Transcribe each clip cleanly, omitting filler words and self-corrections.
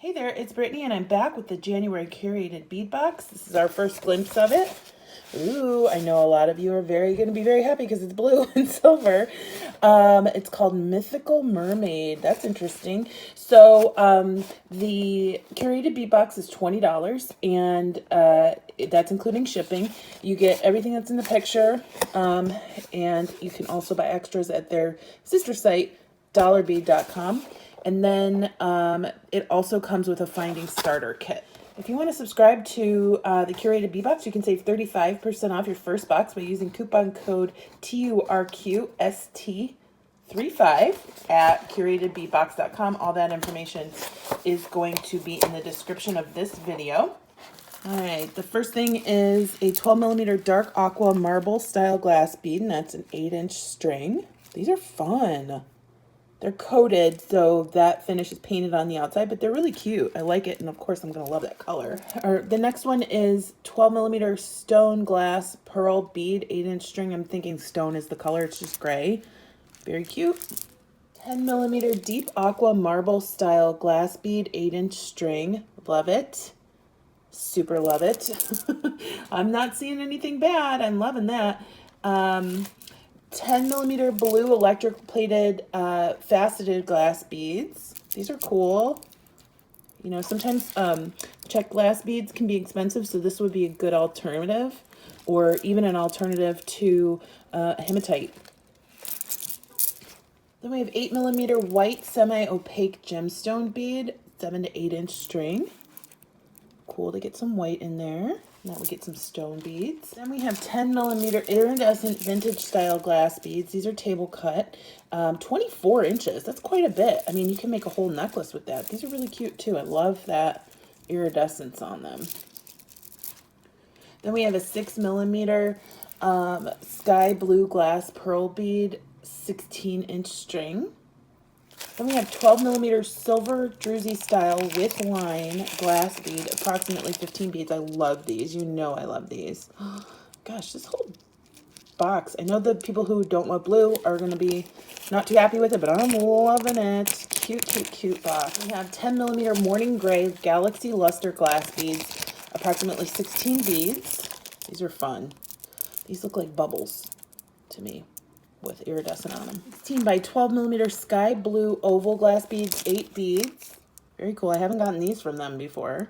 Hey there, it's Brittany and I'm back with the January Curated bead box. This is our first glimpse of it. Ooh, I know a lot of you are going to be very happy because it's blue and silver. It's called Mythical Mermaid. That's interesting. So the Curated bead box is $20 and that's including shipping. You get everything that's in the picture and you can also buy extras at their sister site, dollarbead.com. And then it also comes with a finding starter kit. If you want to subscribe to the Curated bead box, you can save 35% off your first box by using coupon code TURQST35 at curatedbeadbox.com. All that information is going to be in the description of this video. All right, the first thing is a 12mm dark aqua marble style glass bead, and that's an 8-inch string. These are fun. They're coated, so that finish is painted on the outside, but they're really cute. I like it, and of course I'm going to love that color. The next one is 12mm stone glass pearl bead, 8-inch string. I'm thinking stone is the color. It's just gray. Very cute. 10mm deep aqua marble style glass bead, 8-inch string. Love it. Super love it. I'm not seeing anything bad. I'm loving that. 10mm blue electric plated faceted glass beads. These are cool. You know, sometimes check glass beads can be expensive, so this would be a good alternative, or even an alternative to hematite. Then we have 8mm white semi-opaque gemstone bead, 7 to 8-inch string. Cool to get some white in there. Now we get some stone beads. Then we have 10mm iridescent vintage style glass beads. These are table cut, 24 inches. That's quite a bit. I mean, you can make a whole necklace with that. These are really cute too. I love that iridescence on them. Then we have a 6mm sky blue glass pearl bead, 16-inch string. Then we have 12mm silver druzy style with line glass bead, approximately 15 beads. I love these. You know I love these. Gosh, this whole box. I know the people who don't love blue are going to be not too happy with it, but I'm loving it. Cute, cute, cute box. We have 10mm morning gray galaxy luster glass beads, approximately 16 beads. These are fun. These look like bubbles to me, with iridescent on them. 16 by 12mm sky blue oval glass beads, 8 beads. Very cool. I haven't gotten these from them before.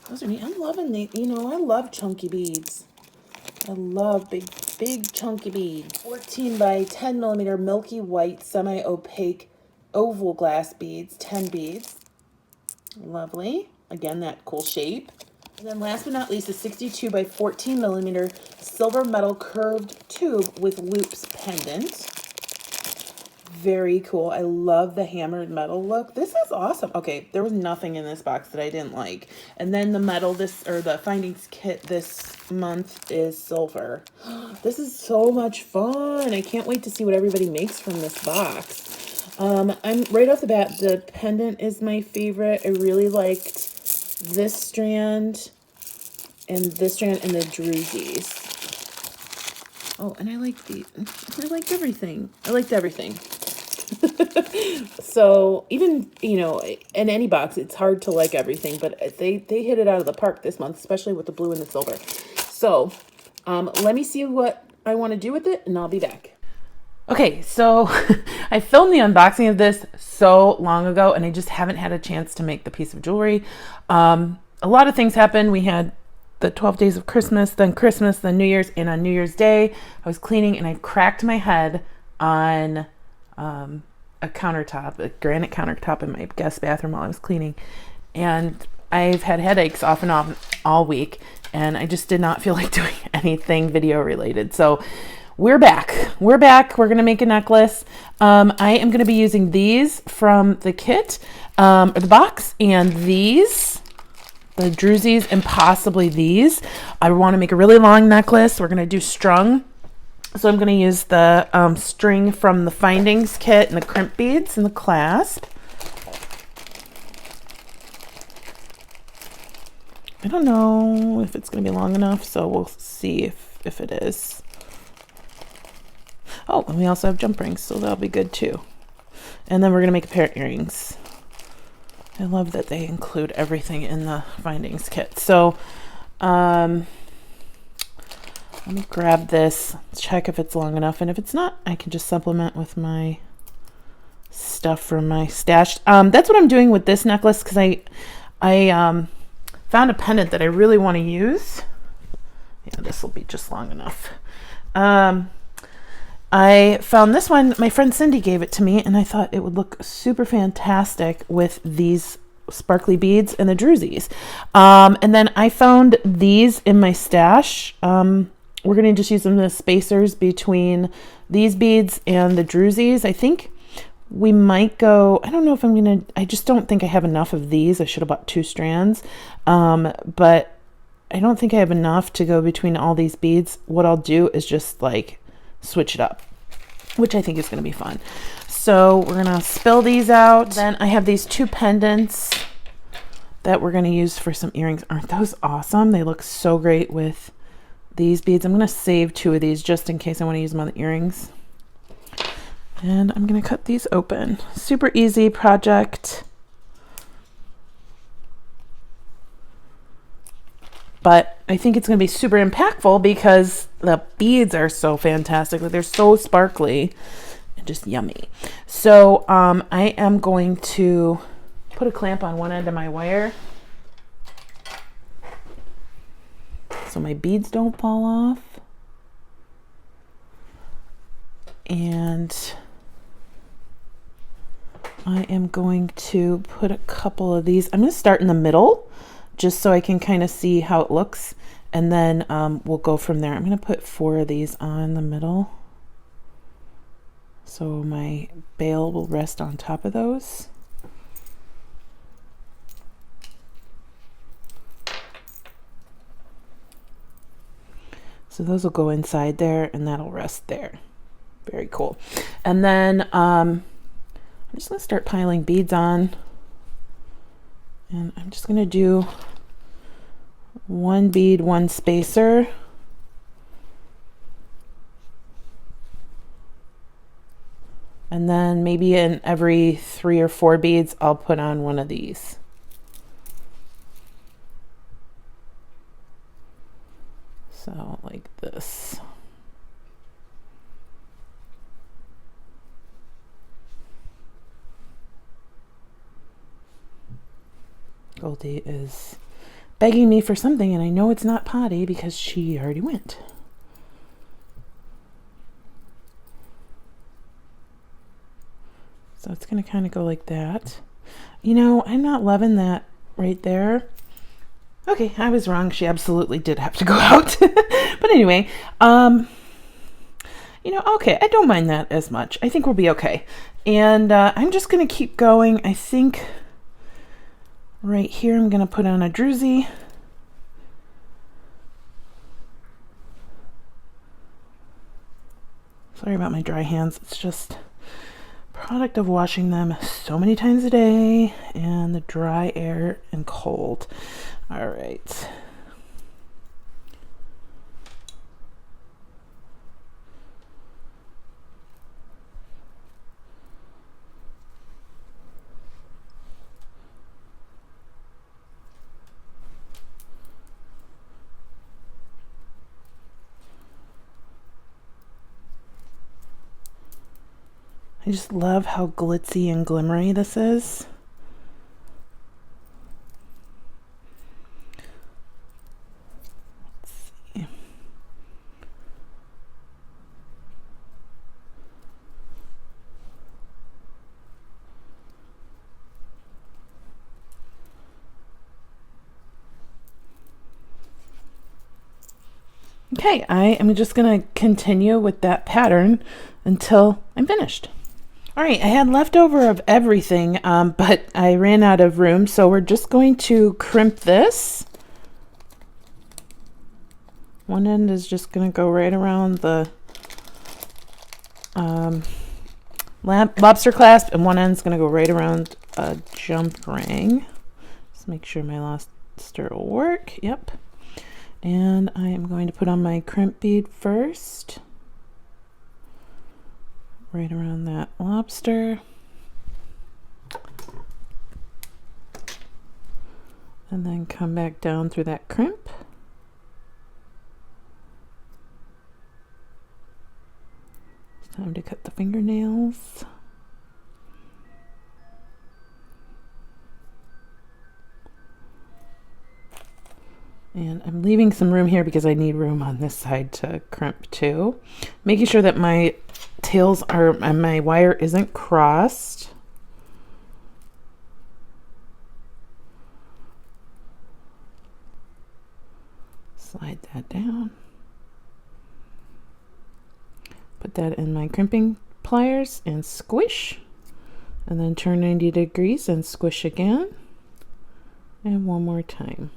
Those are neat. I'm loving these. You know, I love chunky beads. I love big, big chunky beads. 14 by 10mm milky white semi-opaque oval glass beads, 10 beads. Lovely. Again, that cool shape. And then last but not least, a 62 by 14mm silver metal curved tube with loops pendant. Very cool. I love the hammered metal look. This is awesome. Okay, there was nothing in this box that I didn't like. And then the metal, the findings kit this month is silver. This is so much fun. I can't wait to see what everybody makes from this box. I'm right off the bat, the pendant is my favorite. I really liked this strand and this strand and the druzies. Oh, and I like the, I liked everything. I liked everything. So even, you know, in any box, it's hard to like everything, but they hit it out of the park this month, especially with the blue and the silver. So let me see what I want to do with it, and I'll be back. Okay, so I filmed the unboxing of this so long ago, and I just haven't had a chance to make the piece of jewelry. A lot of things happened. We had the 12 days of Christmas, then New Year's, and on New Year's Day, I was cleaning, and I cracked my head on a countertop, a granite countertop in my guest bathroom while I was cleaning. And I've had headaches off and on all week, and I just did not feel like doing anything video related. So we're back. We're going to make a necklace. I am going to be using these from the kit, or the box, and these, the druzies, and possibly these. I want to make a really long necklace. We're going to do strung. So I'm going to use the string from the findings kit and the crimp beads and the clasp. I don't know if it's going to be long enough, so we'll see if it is. Oh, and we also have jump rings, so that'll be good too. And then we're going to make a pair of earrings. I love that they include everything in the findings kit. So let me grab this, check if it's long enough, and if it's not, I can just supplement with my stuff from my stash. That's what I'm doing with this necklace, because I found a pendant that I really want to use. Yeah, this will be just long enough. I found this one, my friend Cindy gave it to me, and I thought it would look super fantastic with these sparkly beads and the drusies. And then I found these in my stash. We're going to just use them as spacers between these beads and the drusies. I think we might go, I don't know if I'm going to, I just don't think I have enough of these. I should have bought 2 strands. But I don't think I have enough to go between all these beads. What I'll do is just like switch it up, which I think is going to be fun. So we're going to spill these out. Then I have these 2 pendants that we're going to use for some earrings. Aren't those awesome? They look so great with these beads. I'm going to save 2 of these just in case I want to use them on the earrings. And I'm going to cut these open. Super easy project. But I think it's going to be super impactful because the beads are so fantastic. Like, they're so sparkly and just yummy. So I am going to put a clamp on one end of my wire so my beads don't fall off. And I am going to put a couple of these. I'm going to start in the middle, just so I can kind of see how it looks, and then we'll go from there. I'm going to put 4 of these on the middle, so my bail will rest on top of those. So those will go inside there, and that'll rest there. Very cool. And then I'm just going to start piling beads on, and I'm just going to do 1 bead, 1 spacer. And then maybe in every 3 or 4 beads, I'll put on one of these. So like this. Goldie is begging me for something, and I know it's not potty because she already went. So it's going to kind of go like that. You know, I'm not loving that right there. Okay, I was wrong. She absolutely did have to go out. But anyway, you know, okay, I don't mind that as much. I think we'll be okay. And I'm just going to keep going. I think right here I'm going to put on a druzy. Sorry about my dry hands. It's just product of washing them so many times a day and the dry air and cold. All right. I just love how glitzy and glimmery this is. Let's see. Okay, I am just going to continue with that pattern until I'm finished. All right, I had leftover of everything, but I ran out of room, so we're just going to crimp this. One end is just going to go right around the lobster clasp, and one end's going to go right around a jump ring. Just make sure my lobster will work. Yep. And I am going to put on my crimp bead first. Right around that lobster. And then come back down through that crimp. It's time to cut the fingernails. And I'm leaving some room here because I need room on this side to crimp too. Making sure that my tails are, and my wire isn't crossed. Slide that down. Put that in my crimping pliers and squish. And then turn 90 degrees and squish again. And one more time.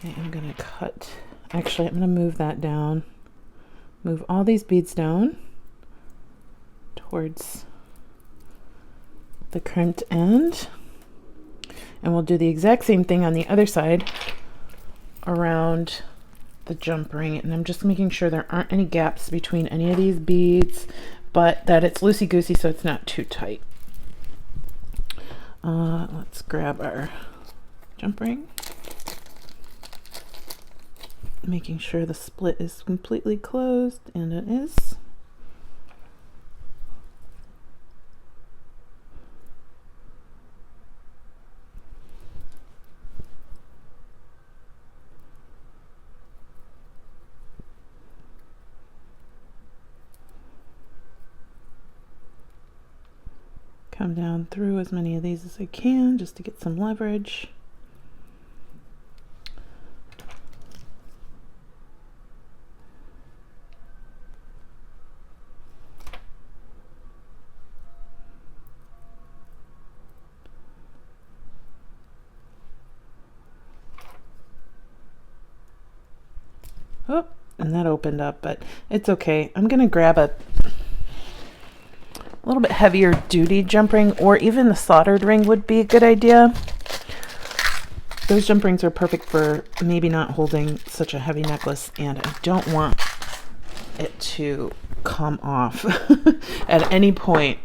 Okay, I'm gonna cut, actually I'm gonna move that down. Move all these beads down towards the crimped end. And we'll do the exact same thing on the other side around the jump ring. And I'm just making sure there aren't any gaps between any of these beads, but that it's loosey-goosey so it's not too tight. Let's grab our jump ring. Making sure the split is completely closed, and it is. Come down through as many of these as I can just to get some leverage. Oh, and that opened up, but it's okay. I'm gonna grab a little bit heavier duty jump ring, or even the soldered ring would be a good idea. Those jump rings are perfect for maybe not holding such a heavy necklace, and I don't want it to come off at any point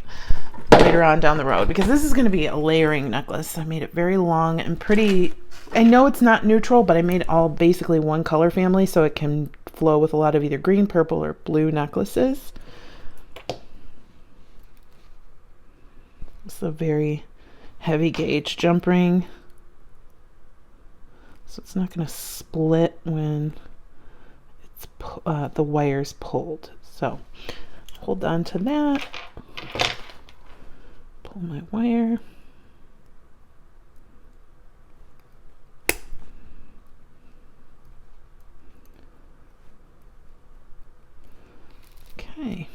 later on down the road, because this is going to be a layering necklace. I made it very long and pretty. I know it's not neutral, but I made all basically one color family so it can flow with a lot of either green, purple, or blue necklaces. It's a very heavy gauge jump ring, so it's not going to split when it's the wire's pulled. So hold on to that. Pull my wire. Okay.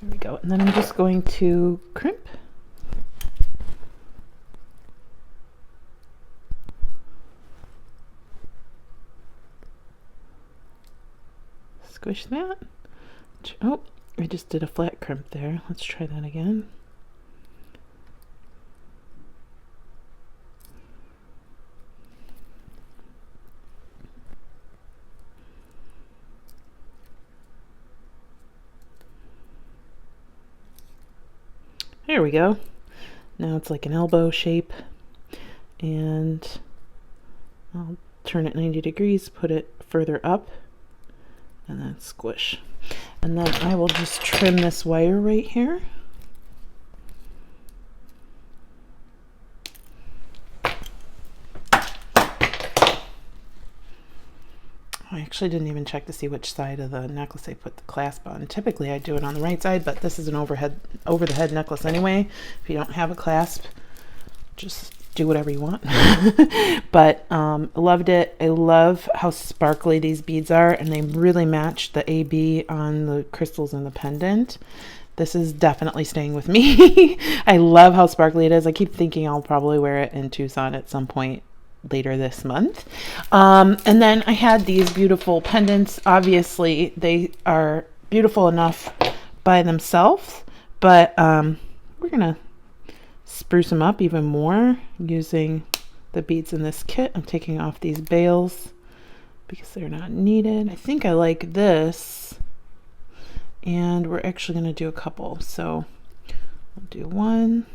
Here we go. And then I'm just going to crimp. Squish that. Oh, I just did a flat crimp there. Let's try that again. There we go. Now it's like an elbow shape, and I'll turn it 90 degrees, put it further up, and then squish. And then I will just trim this wire right here. I actually didn't even check to see which side of the necklace I put the clasp on. Typically I do it on the right side, but this is an over the head necklace anyway. If you don't have a clasp, just do whatever you want. But loved it. I love how sparkly these beads are, and they really match the AB on the crystals in the pendant. This is definitely staying with me. I love how sparkly it is. I keep thinking I'll probably wear it in Tucson at some point later this month. And then I had these beautiful pendants. Obviously they are beautiful enough by themselves, but we're gonna spruce them up even more using the beads in this kit. I'm taking off these bails because they're not needed. I think I like this, and we're actually going to do a couple. So I'll do one.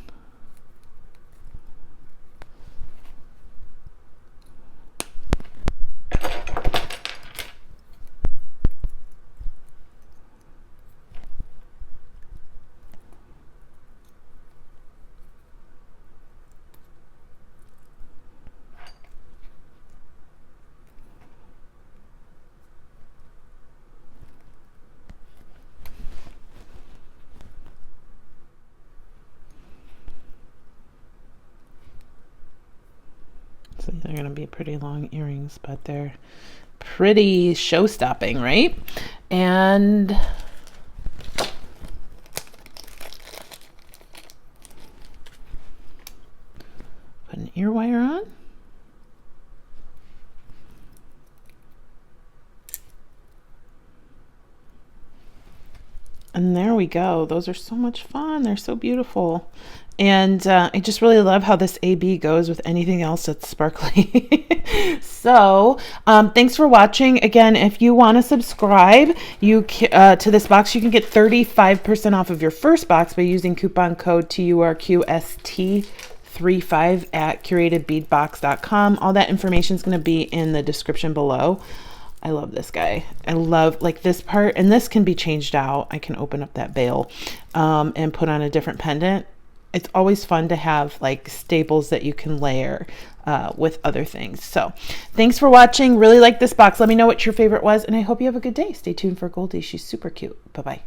So they're going to be pretty long earrings, but they're pretty show-stopping, right? And put an ear wire on. And there we go. Those are so much fun. They're so beautiful. And I just really love how this AB goes with anything else that's sparkly. So thanks for watching. Again, if you want to subscribe to this box, you can get 35% off of your first box by using coupon code TURQST35 at curatedbeadbox.com. All that information is going to be in the description below. I love this guy. I love like this part, and this can be changed out. I can open up that bail and put on a different pendant. It's always fun to have like staples that you can layer with other things. So thanks for watching. Really like this box. Let me know what your favorite was, and I hope you have a good day. Stay tuned for Goldie. She's super cute. Bye-bye.